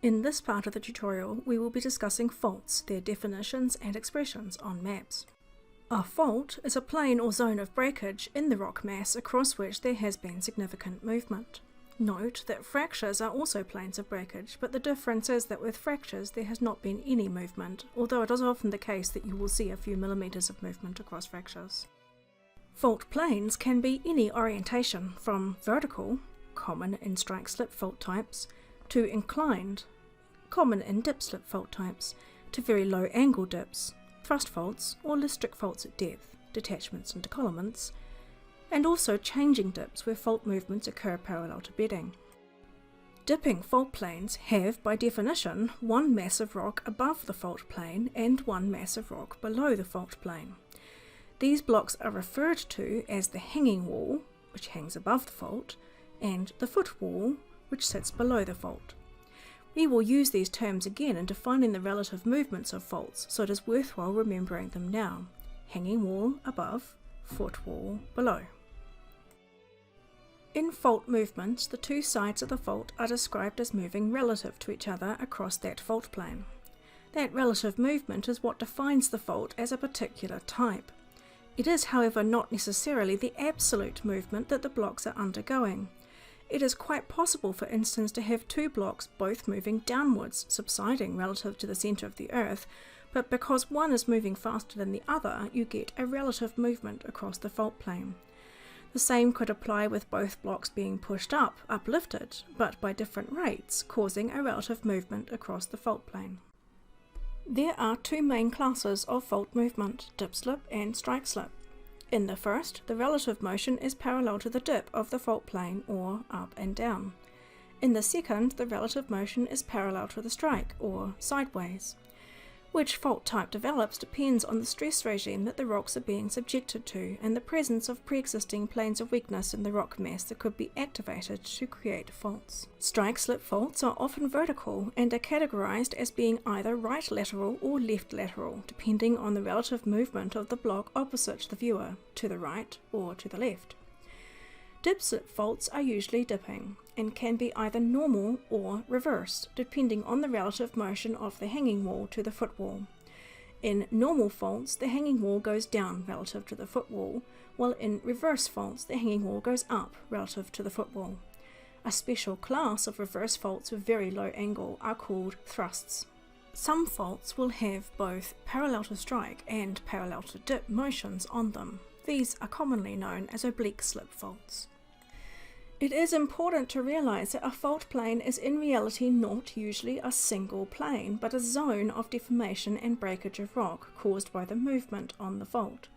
In this part of the tutorial, we will be discussing faults, their definitions and expressions on maps. A fault is a plane or zone of breakage in the rock mass across which there has been significant movement. Note that fractures are also planes of breakage, but the difference is that with fractures there has not been any movement, although it is often the case that you will see a few millimeters of movement across fractures. Fault planes can be any orientation, from vertical, common in strike-slip fault types, to inclined, common in dip-slip fault types, to very low angle dips, thrust faults or listric faults at depth, detachments and decollements, and also changing dips where fault movements occur parallel to bedding. Dipping fault planes have, by definition, one mass of rock above the fault plane and one mass of rock below the fault plane. These blocks are referred to as the hanging wall, which hangs above the fault, and the footwall, which sits below the fault. We will use these terms again in defining the relative movements of faults, so it is worthwhile remembering them now. Hanging wall above, footwall below. In fault movements, the two sides of the fault are described as moving relative to each other across that fault plane. That relative movement is what defines the fault as a particular type. It is, however, not necessarily the absolute movement that the blocks are undergoing. It is quite possible, for instance, to have two blocks both moving downwards, subsiding relative to the centre of the Earth, but because one is moving faster than the other, you get a relative movement across the fault plane. The same could apply with both blocks being pushed up, uplifted, but by different rates, causing a relative movement across the fault plane. There are two main classes of fault movement, dip-slip and strike-slip. In the first, the relative motion is parallel to the dip of the fault plane, or up and down. In the second, the relative motion is parallel to the strike, or sideways. Which fault type develops depends on the stress regime that the rocks are being subjected to and the presence of pre-existing planes of weakness in the rock mass that could be activated to create faults. Strike-slip faults are often vertical and are categorized as being either right lateral or left lateral, depending on the relative movement of the block opposite the viewer, to the right or to the left. Dip-slip faults are usually dipping, and can be either normal or reversed, depending on the relative motion of the hanging wall to the footwall. In normal faults, the hanging wall goes down relative to the footwall, while in reverse faults, the hanging wall goes up relative to the footwall. A special class of reverse faults with very low angle are called thrusts. Some faults will have both parallel to strike and parallel to dip motions on them. These are commonly known as oblique slip faults. It is important to realize that a fault plane is in reality not usually a single plane, but a zone of deformation and breakage of rock caused by the movement on the fault.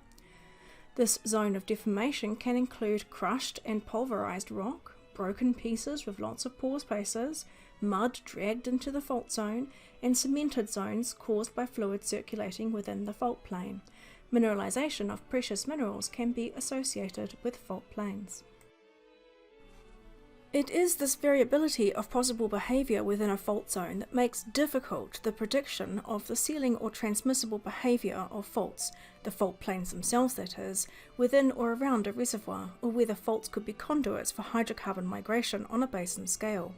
This zone of deformation can include crushed and pulverized rock, broken pieces with lots of pore spaces, mud dragged into the fault zone, and cemented zones caused by fluid circulating within the fault plane. Mineralization of precious minerals can be associated with fault planes. It is this variability of possible behaviour within a fault zone that makes difficult the prediction of the sealing or transmissible behaviour of faults, the fault planes themselves that is, within or around a reservoir, or whether faults could be conduits for hydrocarbon migration on a basin scale.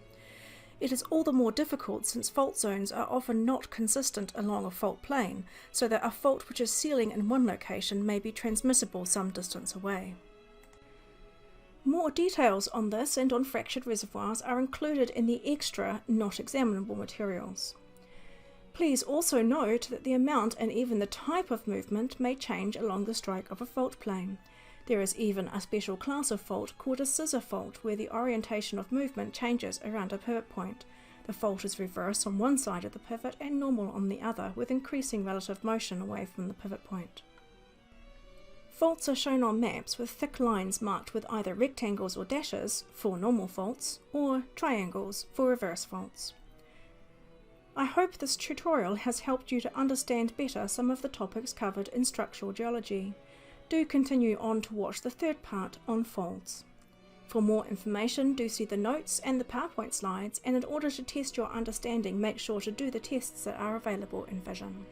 It is all the more difficult since fault zones are often not consistent along a fault plane, so that a fault which is sealing in one location may be transmissible some distance away. More details on this and on fractured reservoirs are included in the extra, not examinable materials. Please also note that the amount and even the type of movement may change along the strike of a fault plane. There is even a special class of fault called a scissor fault where the orientation of movement changes around a pivot point. The fault is reverse on one side of the pivot and normal on the other, with increasing relative motion away from the pivot point. Faults are shown on maps with thick lines marked with either rectangles or dashes for normal faults or triangles for reverse faults. I hope this tutorial has helped you to understand better some of the topics covered in structural geology. Do continue on to watch the third part on faults. For more information, do see the notes and the PowerPoint slides, and in order to test your understanding, make sure to do the tests that are available in Vision.